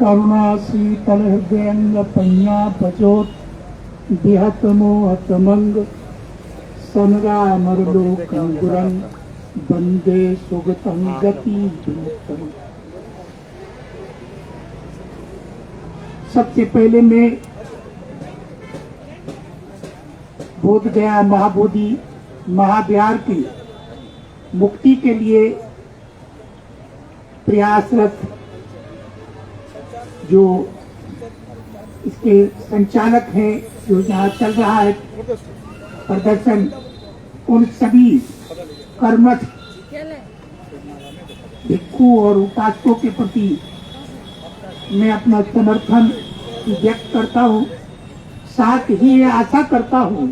करुणा शीतल हृदयंग पन्या पचोत बिहत मोहत मंग सनरामरलोकं गुरं वंदे सुगतं गति विमुक्तम्। सबसे पहले मैं बोधगया महाबोधि महाविहार की मुक्ति के लिए प्रयासरत जो इसके संचालक हैं, जो यहाँ चल रहा है प्रदर्शन, उन सभी कर्मठ भिक्षु और उपासकों के प्रति मैं अपना समर्थन व्यक्त करता हूँ। साथ ही ये आशा करता हूँ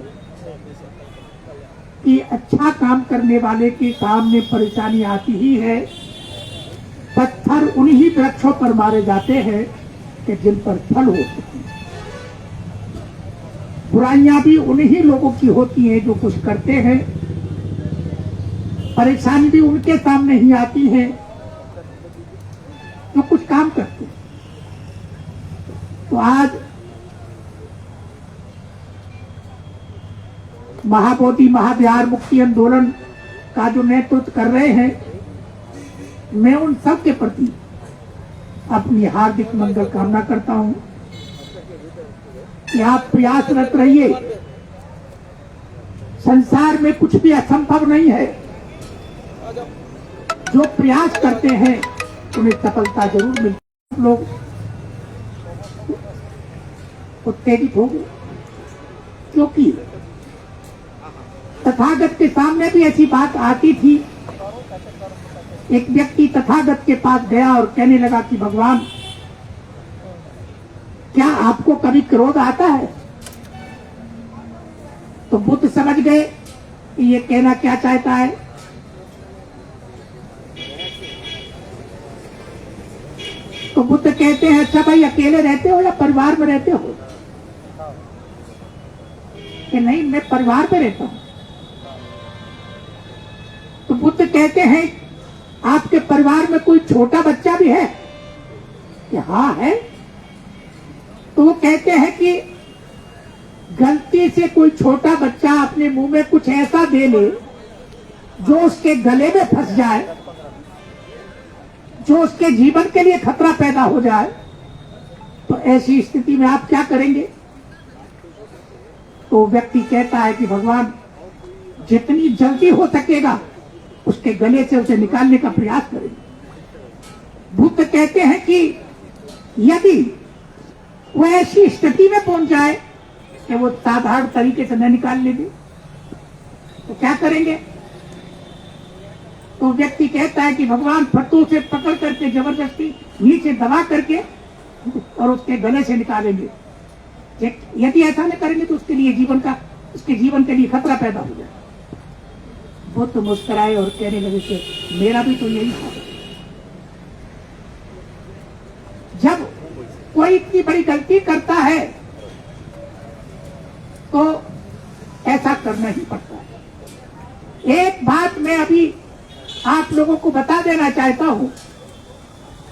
कि अच्छा काम करने वाले के काम में परेशानी आती ही है। पत्थर उन्हीं वृक्षों पर मारे जाते हैं कि जिन पर फल होते हैं। बुराइयां भी उन्हीं लोगों की होती हैं जो कुछ करते हैं। परेशानी भी उनके सामने ही आती है जो कुछ काम करते हैं। तो आज महाबोधि महाविहार मुक्ति आंदोलन का जो नेतृत्व कर रहे हैं, मैं उन सब के प्रति अपनी हार्दिक मंगल कामना करता हूं कि आप प्रयासरत रहिए। संसार में कुछ भी असंभव नहीं है। जो प्रयास करते हैं उन्हें सफलता जरूर मिलती है। लोग उत्तेजित हो गए क्योंकि तथागत के सामने भी ऐसी बात आती थी। एक व्यक्ति तथागत के पास गया और कहने लगा कि भगवान, क्या आपको कभी क्रोध आता है? तो बुद्ध समझ गए कि ये कहना क्या चाहता है। तो बुद्ध कहते हैं, अच्छा भाई, अकेले रहते हो या परिवार में रहते हो? कि नहीं, मैं परिवार में रहता हूं। तो बुद्ध कहते हैं, आपके परिवार में कोई छोटा बच्चा भी है? कि हाँ है। तो वो कहते हैं कि गलती से कोई छोटा बच्चा अपने मुंह में कुछ ऐसा दे ले जो उसके गले में फंस जाए, जो उसके जीवन के लिए खतरा पैदा हो जाए, तो ऐसी स्थिति में आप क्या करेंगे? तो व्यक्ति कहता है कि भगवान, जितनी जल्दी हो सकेगा उसके गले से उसे निकालने का प्रयास करेंगे। बुद्ध कहते हैं कि यदि वो ऐसी स्थिति में पहुंच जाए कि वो साधारण तरीके से न निकाल लेंगे तो क्या करेंगे? तो व्यक्ति कहता है कि भगवान, फटों से पकड़ करके जबरदस्ती नीचे दबा करके और उसके गले से निकालेंगे। यदि ऐसा न करेंगे तो उसके जीवन के लिए खतरा पैदा हो जाए। बुद्ध मुस्कुराए और कहने लगे कि मेरा भी तो यही था। जब कोई इतनी बड़ी गलती करता है तो ऐसा करना ही पड़ता है। एक बात मैं अभी आप लोगों को बता देना चाहता हूं।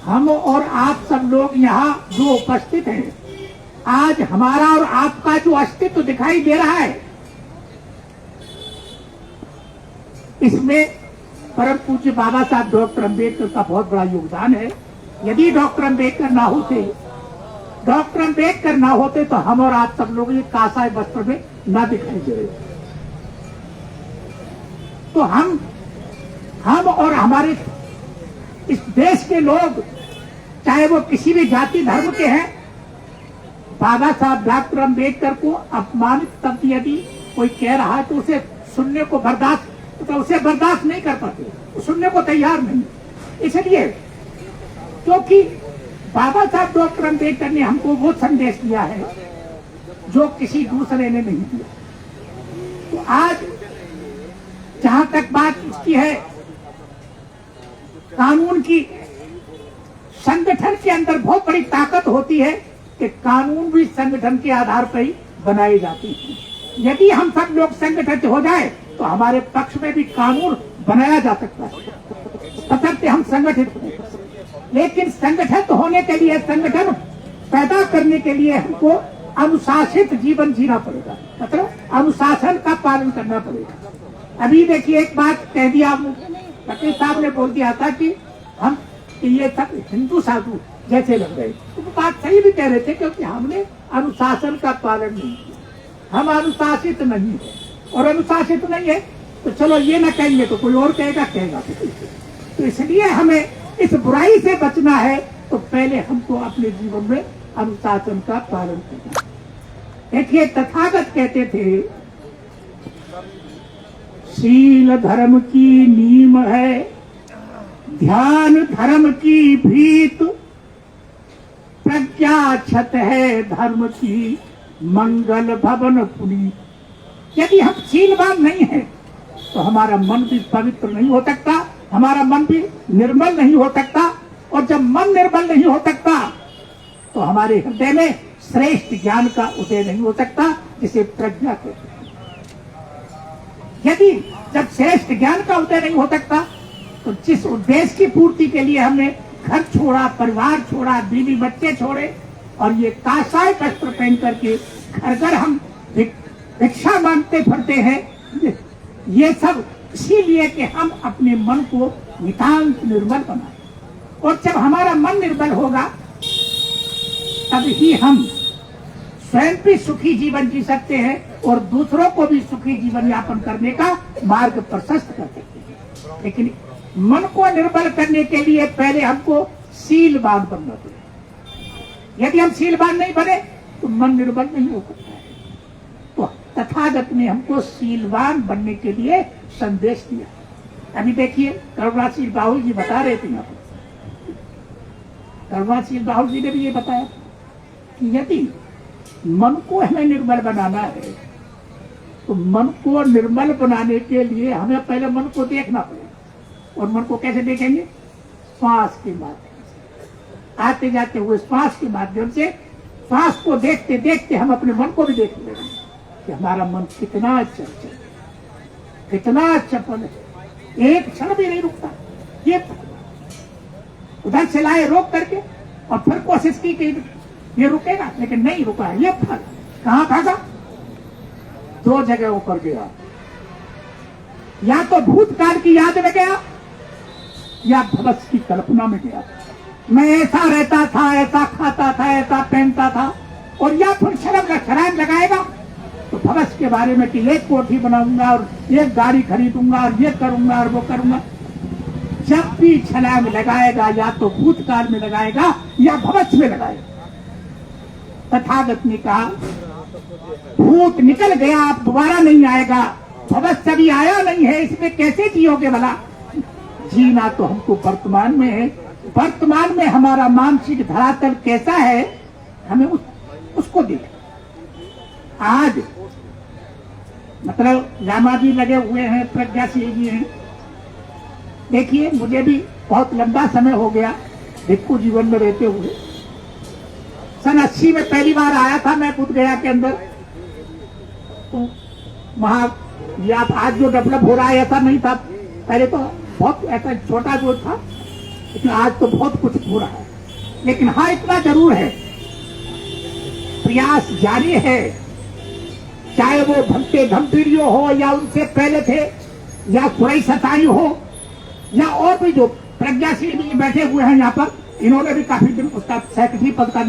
हम और आप सब लोग यहाँ जो उपस्थित हैं, आज हमारा और आपका जो अस्तित्व दिखाई दे रहा है, इसमें परम पूज्य बाबा साहब डॉक्टर अम्बेडकर का बहुत बड़ा योगदान है। यदि डॉक्टर अम्बेडकर ना होते तो हम और आप सब लोग ये कासाय वस्त्र में ना दिखाई दे रहे। तो हम और हमारे इस देश के लोग, चाहे वो किसी भी जाति धर्म के हैं, बाबा साहब डॉक्टर अम्बेडकर को अपमानित शब्द यदि कोई कह रहा है तो उसे सुनने को बर्दाश्त नहीं कर पाते, सुनने को तैयार नहीं। इसलिए क्योंकि बाबा साहब डॉक्टर अम्बेडकर ने हमको वो संदेश दिया है जो किसी दूसरे ने नहीं दिया। तो आज जहां तक बात इसकी है कानून की, संगठन के अंदर बहुत बड़ी ताकत होती है कि कानून भी संगठन के आधार पर ही बनाए जाते हैं। यदि हम सब लोग संगठित हो जाए तो हमारे पक्ष में भी कानून बनाया जा सकता है, बशर्ते हम संगठित हों। लेकिन संगठित होने के लिए, संगठन पैदा करने के लिए हमको अनुशासित जीवन जीना पड़ेगा, मतलब अनुशासन का पालन करना पड़ेगा। अभी देखिए एक बात कह दिया, पटेल साहब ने बोल दिया था कि हम कि ये सब हिंदू साधु जैसे लग रहे, तो बात सही भी कह रहे थे, क्योंकि हमने अनुशासन का पालन नहीं किया, हम अनुशासित नहीं है। और अनुशासित नहीं है तो चलो ये ना कहेंगे तो कोई और कहेगा। तो इसलिए हमें इस बुराई से बचना है, तो पहले हमको अपने जीवन में अनुशासन का पालन करना। देखिए तथागत कहते थे, शील धर्म की नीम है, ध्यान धर्म की भीत, प्रज्ञा छत है धर्म की, मंगल भवन पुनीत। यदि हम शीलवान नहीं हैं तो हमारा मन भी पवित्र नहीं हो सकता, हमारा मन भी निर्मल नहीं हो सकता, और जब मन निर्मल नहीं हो सकता तो हमारे हृदय में श्रेष्ठ ज्ञान का उदय नहीं हो सकता, जिसे प्रज्ञा कहते हैं। यदि जब श्रेष्ठ ज्ञान का उदय नहीं हो सकता तो जिस उद्देश्य की पूर्ति के लिए हमने घर छोड़ा, परिवार छोड़ा, बीवी बच्चे छोड़े, और ये कासाय वस्त्र पहन करके घर घर हम भिक्षा मांगते फिरते हैं, ये सब इसीलिए कि हम अपने मन को नितांत निर्मल बनाए। और जब हमारा मन निर्मल होगा तब ही हम स्वयं भी सुखी जीवन जी सकते हैं और दूसरों को भी सुखी जीवन यापन करने का मार्ग प्रशस्त कर सकते हैं। लेकिन मन को निर्मल करने के लिए पहले हमको शीलवान बनना पड़ेगा। यदि हम शीलवान नहीं बने तो मन निर्मल नहीं हो सकता है। तो तथागत ने हमको शीलवान बनने के लिए संदेश दिया। अभी देखिए करुणाशील बाहुल जी बता रहे थे, यहाँ पर करुणाशील बाहुल जी ने भी ये बताया कि यदि मन को हमें निर्मल बनाना है तो मन को निर्मल बनाने के लिए हमें पहले मन को देखना पड़ेगा। और मन को कैसे देखेंगे? श्वास के माध्यम से, आते जाते हुए श्वास के माध्यम से। श्वास को देखते देखते हम अपने मन को भी देख लेंगे कि हमारा मन कितना अच्छा कितना अच्छा पल है, एक क्षण भी नहीं रुकता। ये उधर से लाए रोक करके और फिर कोशिश की कि ये रुकेगा, लेकिन नहीं रुका है। ये फल कहाँ भागा? दो जगह ऊपर गया, या तो भूतकाल की याद में गया या भविष्य की कल्पना में गया। मैं ऐसा रहता था, ऐसा खाता था, ऐसा पहनता था, और या फिर शराब लगाएगा तो भविष्य के बारे में कि एक कोठी बनाऊंगा और एक गाड़ी खरीदूंगा और ये करूंगा और वो करूंगा। जब भी छलांग लगाएगा या तो भूतकाल में लगाएगा या भविष्य में लगाएगा। तथागत ने कहा भूत निकल गया, अब दोबारा नहीं आएगा, भविष्य अभी आया नहीं है, इसमें कैसे जियोगे भला? जीना तो हमको वर्तमान में है। वर्तमान में हमारा मानसिक धरातल कैसा है, हमें उसको देखें। आज मतलब लामा जी लगे हुए हैं, प्रज्ञाशील जी हैं। देखिए मुझे भी बहुत लंबा समय हो गया भिक्षु जीवन में रहते हुए। सन 80 में पहली बार आया था मैं बुद्ध गया के अंदर। तो वहां या आज जो डेवलप हो रहा है ऐसा नहीं था, पहले तो बहुत ऐसा छोटा जो था, लेकिन आज तो बहुत कुछ हो रहा है। लेकिन हाँ इतना जरूर है, प्रयास जारी है, चाहे वो भक्ते गंभीरियो हो या उनसे पहले थे, या सुरई सताई हो, या और भी जो प्रज्ञाशील भी बैठे हुए हैं यहाँ पर, इन्होंने भी काफी दिन उसका सेक्रेटरी पद का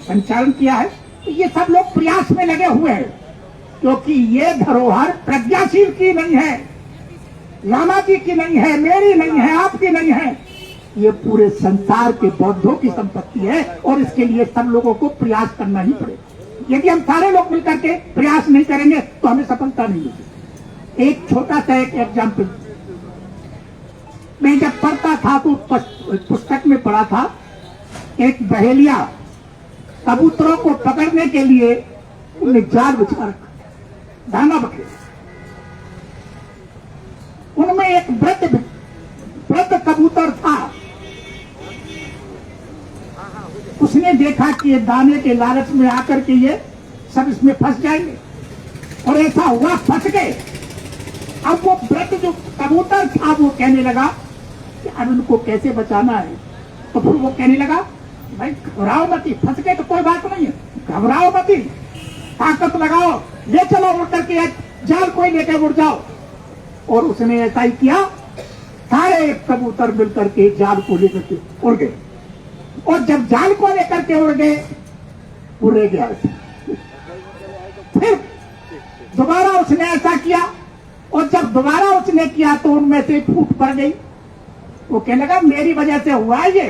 संचालन किया है। तो ये सब लोग प्रयास में लगे हुए हैं, क्योंकि ये धरोहर प्रज्ञाशील की नहीं है, लामा जी की नहीं है, मेरी नहीं है, आपकी नहीं है, ये पूरे संसार के बौद्धों की संपत्ति है। और इसके लिए सब लोगों को प्रयास करना ही पड़ेगा। यदि हम सारे लोग मिलकर के प्रयास नहीं करेंगे तो हमें सफलता नहीं मिलेगी। एक छोटा सा एक एग्जाम्पल, मैं जब पढ़ता था तो पुस्तक में पढ़ा था, एक बहेलिया कबूतरों को पकड़ने के लिए उन्हें जाल बिछा रखा, दाना बखेरा। उनमें एक वृद्ध कबूतर था। उसने देखा कि ये दाने के लालच में आकर के ये सब इसमें फंस जाएंगे, और ऐसा हुआ, फंस गए। अब वो वृद्ध जो कबूतर था वो कहने लगा कि अब इनको कैसे बचाना है। तो फिर वो कहने लगा भाई घबराओ मती, फंस गए तो कोई बात नहीं है, घबराओ मती, ताकत लगाओ, ले चलो उड़ करके, जाल कोई लेके उड़ जाओ। और उसने ऐसा ही किया, सारे कबूतर मिलकर के जाल को लेकर के उड़ गए। और जब जाल को लेकर के उड़ गए, उड़ गया। फिर दोबारा उसने ऐसा किया, और जब दोबारा उसने किया तो उनमें से फूट पड़ गई। वो कहने लगा मेरी वजह से हुआ है ये।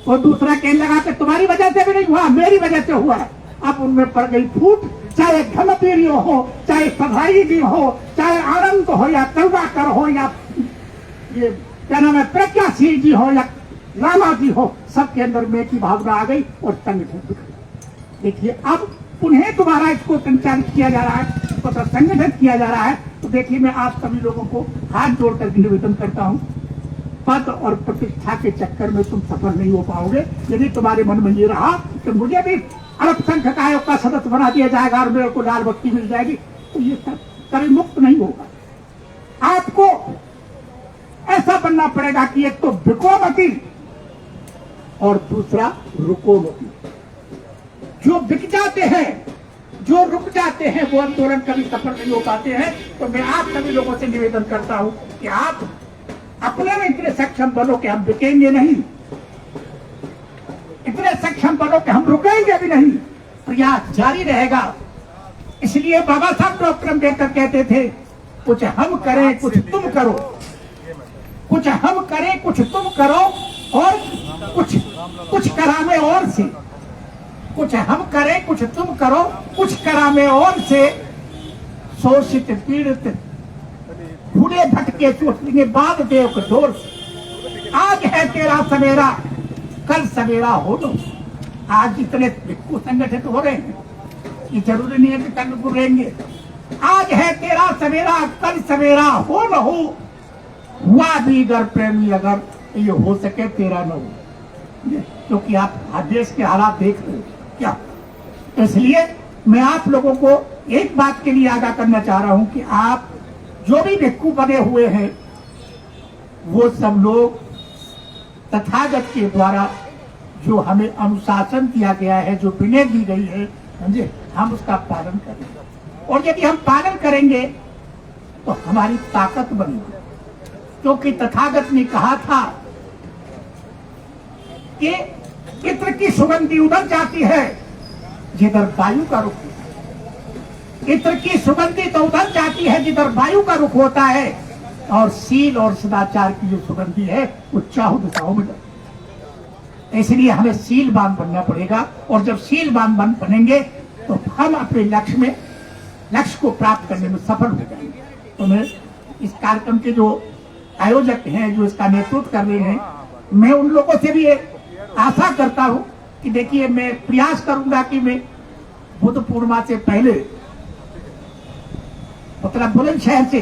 और दूसरा कहने लगा कि तुम्हारी वजह से भी नहीं हुआ, मेरी वजह से हुआ है। अब उनमें पड़ गई फूट, चाहे घमपीरी हो, चाहे सफाई हो, चाहे आनंद हो, या तलवाकर हो, या ये क्या नाम है प्रज्ञाशील जी हो, या लाला जी हो, सबके अंदर में की भावना आ गई और संगठन। देखिए अब पुनः दोबारा इसको संचालित किया जा रहा है, इसको संगठित किया जा रहा है। तो देखिए मैं आप सभी लोगों को हाथ जोड़कर निवेदन करता हूँ, पद और प्रतिष्ठा के चक्कर में तुम सफल नहीं हो पाओगे। यदि तुम्हारे मन में ये रहा कि मुझे भी अल्पसंख्यक आयोग का सदस्य बना दिया जाएगा और मेरे को लाल बत्ती मिल जाएगी, तो ये सब कभी मुक्त नहीं होगा। आपको ऐसा बनना पड़ेगा कि एक तो बिको मती और दूसरा रुको मती। जो बिक जाते हैं, जो रुक जाते हैं, वो आंदोलन कभी सफल नहीं हो पाते हैं। तो मैं आप सभी लोगों से निवेदन करता हूं कि आप अपने में इतने सक्षम बनो कि हम बिकेंगे नहीं, इतने सक्षम बनो कि हम रुकेंगे भी नहीं, प्रयास जारी रहेगा। इसलिए बाबा साहब डॉक्टर अम्बेडकर कहते थे, कुछ हम करें कुछ तुम करो, कुछ हम करें कुछ तुम करो, और कुछ करामे और से, कुछ हम करें कुछ तुम करो, कुछ करामे और से, शोषित पीड़ित भूले भटके चोटने बाद देव कठोर। आज है तेरा सवेरा, कल सवेरा हो लो। आज इतने भिक्खु संगठित हो रहे हैं, ये जरूरी नहीं है कि कल को रहेंगे। आज है तेरा सवेरा, कल सवेरा हो न हो, हुआ भी अगर प्रेमी अगर ये हो सके तेरा न हो। क्योंकि आप देश के हालात देख रहे हो क्या। इसलिए मैं आप लोगों को एक बात के लिए आगाह करना चाह रहा हूं कि आप जो भी भिक्खु बने हुए हैं, वो सब लोग तथागत के द्वारा जो हमें अनुशासन दिया गया है, जो विनय दी गई है, समझे, हम उसका पालन करेंगे। और यदि हम पालन करेंगे तो हमारी ताकत बनेगी। क्योंकि तथागत ने कहा था कि इत्र की सुगंधी उधर जाती है जिधर वायु का रुख होता है। इत्र की सुगंधी तो उधर जाती है जिधर वायु का रुख होता है, और शील और सदाचार की जो सुगंधी है वो चाहो दिशाओं में जाती है। इसलिए हमें शीलवान बनना पड़ेगा, और जब शीलवान बनेंगे तो हम अपने लक्ष्य को प्राप्त करने में सफल हो जाएंगे। तो मैं इस कार्यक्रम के जो आयोजक हैं, जो इसका नेतृत्व कर रहे हैं, मैं उन लोगों से भी आशा करता हूं कि देखिए मैं प्रयास करूंगा कि मैं बुद्ध पूर्णिमा से पहले मतलब बुलंदशहर से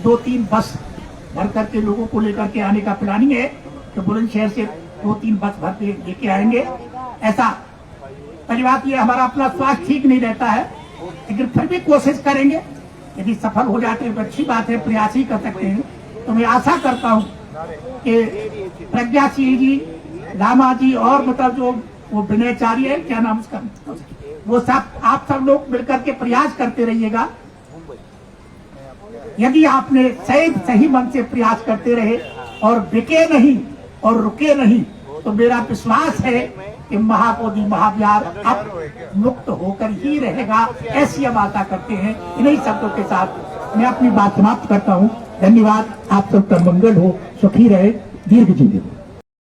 2-3 बस भर करके लोगों को लेकर के आने का प्लानिंग है। तो बुलंदशहर से 2-3 बस भर के लेके आएंगे। ऐसा पहली बात ये हमारा अपना स्वास्थ्य ठीक नहीं रहता है, लेकिन फिर भी कोशिश करेंगे। यदि सफल हो जाते हैं तो अच्छी बात है, प्रयास ही कर सकते हैं। तो मैं आशा करता हूँ कि प्रज्ञाशील जी, लामा जी और मतलब जो वो विनयचार्य है, क्या नाम उसका, वो सब आप सब लोग मिलकर के प्रयास करते रहिएगा। यदि आपने सही मन से प्रयास करते रहे और बिके नहीं और रुके नहीं, तो मेरा विश्वास है कि महाबोधि महाविहार अब मुक्त होकर ही रहेगा। ऐसी हम आशा करते हैं। इन्हीं शब्दों के साथ मैं अपनी बात समाप्त करता हूँ। धन्यवाद। आप सबका मंगल हो, सुखी रहे, दीर्घ जीवी।